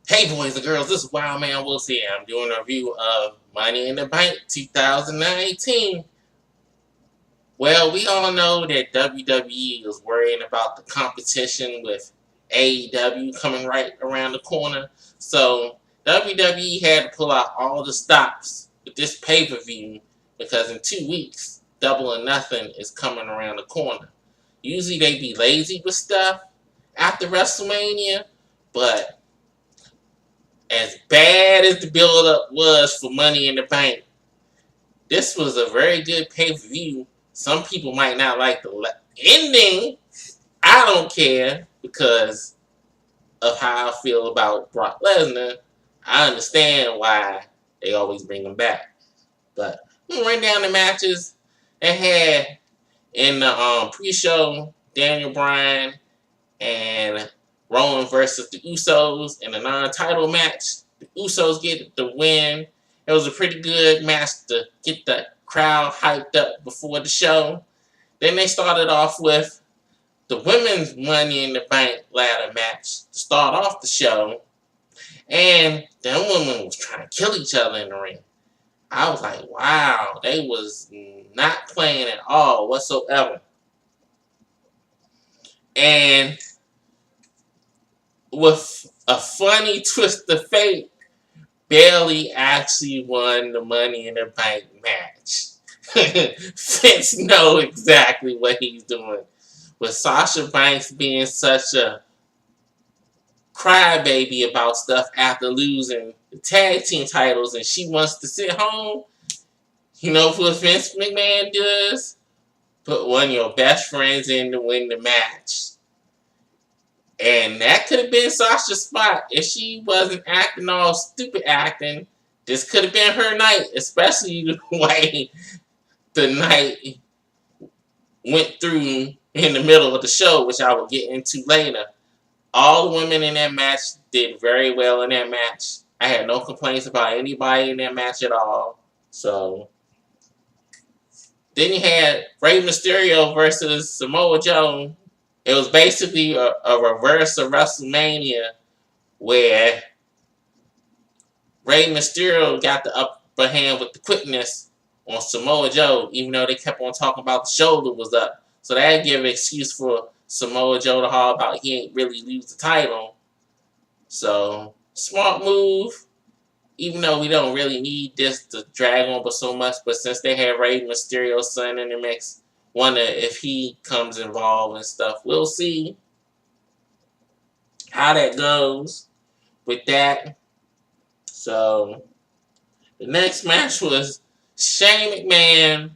Hey boys and girls, this is Wildman Willis here. I'm doing a review of Money in the Bank 2019. Well, we all know that WWE is worrying about the competition with AEW coming right around the corner. So WWE had to pull out all the stops with this pay-per-view because in 2 weeks, Double or Nothing is coming around the corner. Usually they be lazy with stuff after WrestleMania, but as bad as the build-up was for Money in the Bank, this was a very good pay-per-view. Some people might not like the ending. I don't care because of how I feel about Brock Lesnar. I understand why they always bring him back. But I'm gonna run down the matches they had in the pre-show. Daniel Bryan and Rowan versus the Usos in a non-title match. The Usos get the win. It was a pretty good match to get the crowd hyped up before the show. Then they started off with the women's Money in the Bank ladder match to start off the show. And them women was trying to kill each other in the ring. I was like, wow, they was not playing at all whatsoever. And with a funny twist of fate, Bailey actually won the Money in the Bank match. Vince knows exactly what he's doing. With Sasha Banks being such a crybaby about stuff after losing the tag team titles and she wants to sit home, you know what Vince McMahon does? Put one of your best friends in to win the match. And that could have been Sasha's spot if she wasn't acting all stupid acting. This could have been her night, especially the way the night went through in the middle of the show, which I will get into later. All the women in that match did very well in that match. I had no complaints about anybody in that match at all. So then you had Rey Mysterio versus Samoa Joe. It was basically a reverse of WrestleMania where Rey Mysterio got the upper hand with the quickness on Samoa Joe, even though they kept on talking about the shoulder was up. So that gave an excuse for Samoa Joe to haul about he ain't really lose the title. So, smart move, even though we don't really need this to drag on but so much. But since they had Rey Mysterio's son in the mix, wonder if he comes involved and stuff. We'll see how that goes with that. So, the next match was Shane McMahon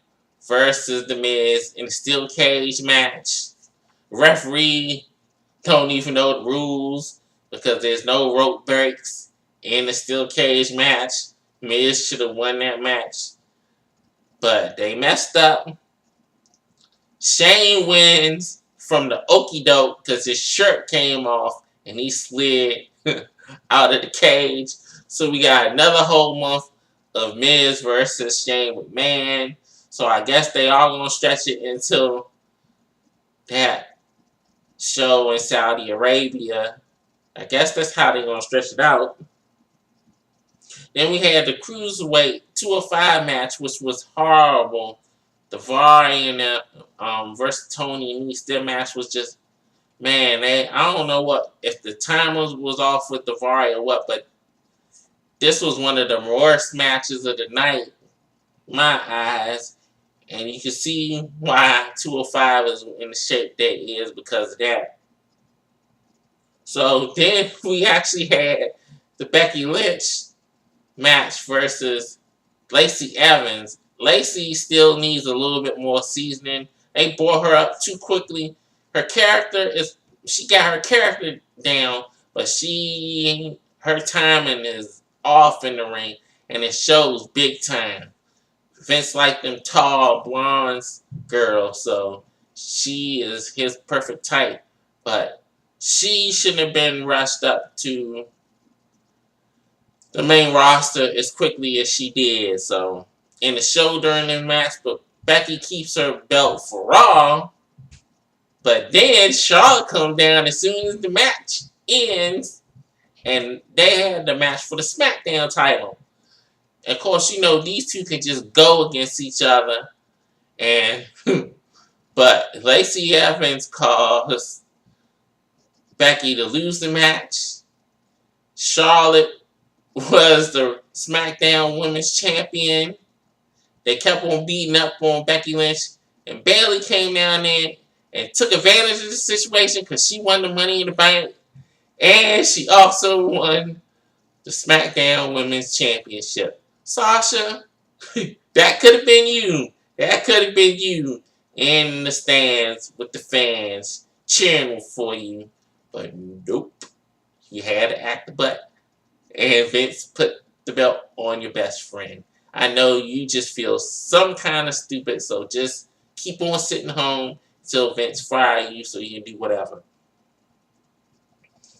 versus The Miz in a steel cage match. Referee don't even know the rules because there's no rope breaks in the steel cage match. Miz should have won that match, but they messed up. Shane wins from the okie doke because his shirt came off and he slid out of the cage. So we got another whole month of Miz versus Shane McMahon. So I guess they are going to stretch it until that show in Saudi Arabia. I guess that's how they're going to stretch it out. Then we had the Cruiserweight 205 match, which was horrible. The Varian versus Tony Nese, their match was just, man, I don't know what, if the timers was off with the Vari or what, but this was one of the worst matches of the night, my eyes. And you can see why 205 is in the shape that it is because of that. So then we actually had the Becky Lynch match versus Lacey Evans. Lacey still needs a little bit more seasoning. They brought her up too quickly. She got her character down, but her timing is off in the ring, and it shows big time. Vince liked them tall, blonde girls, so she is his perfect type. But she shouldn't have been rushed up to the main roster as quickly as she did. So in the show during the match, but Becky keeps her belt for Raw. But then Charlotte comes down as soon as the match ends And they had the match for the SmackDown title. And of course, you know, these two can just go against each other. And but Lacey Evans caused Becky to lose the match. Charlotte was the SmackDown Women's Champion. They kept on beating up on Becky Lynch. And Bayley came down there and took advantage of the situation because she won the Money in the Bank. And she also won the SmackDown Women's Championship. Sasha, that could have been you. That could have been you in the stands with the fans cheering for you. But nope. You had to act the butt. And Vince put the belt on your best friend. I know you just feel some kind of stupid, so just keep on sitting home until Vince fires you so you can do whatever.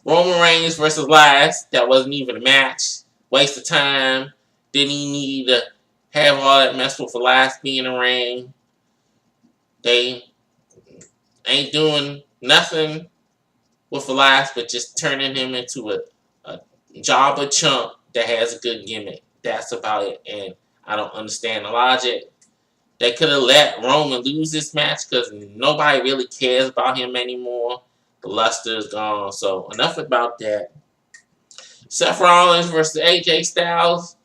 Roman Reigns versus Elias, that wasn't even a match. Waste of time. Didn't he need to have all that mess with Elias being in the ring? They ain't doing nothing with Elias but just turning him into a jobber chump that has a good gimmick. That's about it. And I don't understand the logic. They could have let Roman lose this match because nobody really cares about him anymore. The luster is gone. So enough about that. Seth Rollins versus AJ Styles.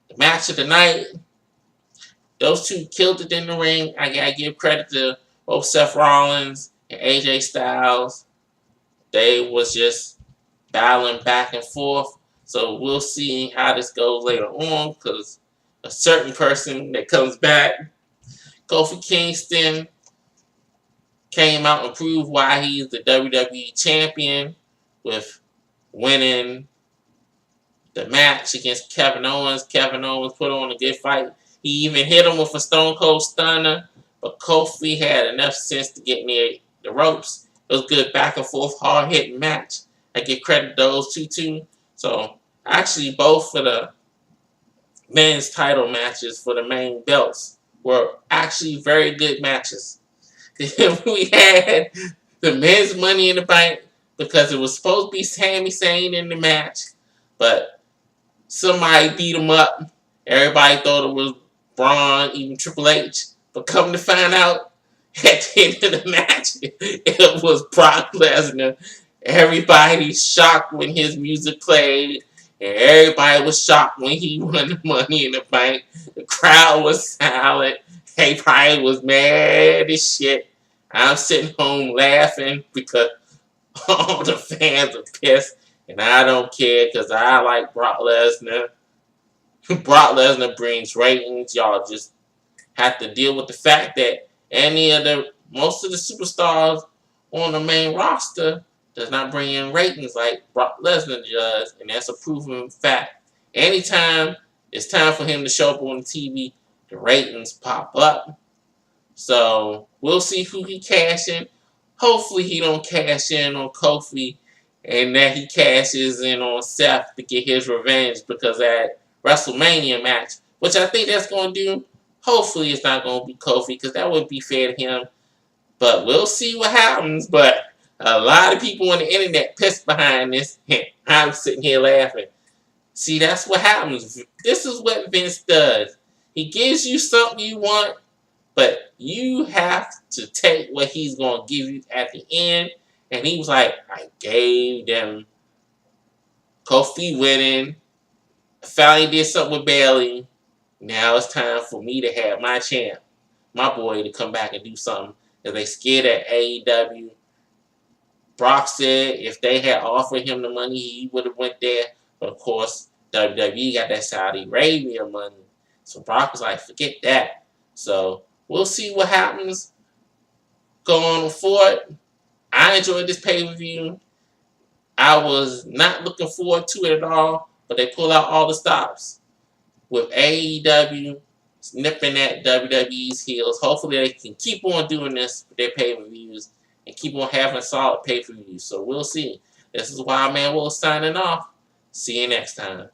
The match of the night. Those two killed it in the ring. I gotta give credit to both Seth Rollins and AJ Styles. They was just battling back and forth. So we'll see how this goes later on because a certain person that comes back, Kofi Kingston, came out and proved why he's the WWE Champion with winning the match against Kevin Owens. Kevin Owens put on a good fight. He even hit him with a Stone Cold Stunner, but Kofi had enough sense to get near the ropes. It was a good back and forth, hard-hitting match. I give credit to those two, too. So, actually, both of the men's title matches for the main belts were actually very good matches. We had the men's Money in the Bank because it was supposed to be Sami Zayn in the match, but somebody beat him up. Everybody thought it was Braun, even Triple H. But come to find out, at the end of the match, it was Brock Lesnar. Everybody shocked when his music played, and everybody was shocked when he won the Money in the Bank. The crowd was silent. Everybody was mad as shit. I'm sitting home laughing because all the fans are pissed, and I don't care because I like Brock Lesnar. Brock Lesnar brings ratings. Y'all just have to deal with the fact that most of the superstars on the main roster does not bring in ratings like Brock Lesnar does, and that's a proven fact. Anytime it's time for him to show up on the TV, the ratings pop up. So we'll see who he cash in. Hopefully he don't cash in on Kofi and that he cashes in on Seth to get his revenge because that WrestleMania match, which I think that's going to do, hopefully it's not going to be Kofi because that would be fair to him. But we'll see what happens. But a lot of people on the internet pissed behind this. I'm sitting here laughing. See, that's what happens. This is what Vince does. He gives you something you want, but you have to take what he's going to give you at the end. And he was like, I gave them Kofi winning. I finally did something with Bayley. Now it's time for me to have my champ, my boy, to come back and do something. If they scared at AEW, Brock said if they had offered him the money, he would have went there. But of course, WWE got that Saudi Arabia money. So Brock was like, forget that. So we'll see what happens going forward. I enjoyed this pay-per-view. I was not looking forward to it at all, but they pull out all the stops with AEW nipping at WWE's heels. Hopefully they can keep on doing this with their pay-per-views and keep on having solid pay-per-views. So we'll see. This is Wildman Willis signing off. See you next time.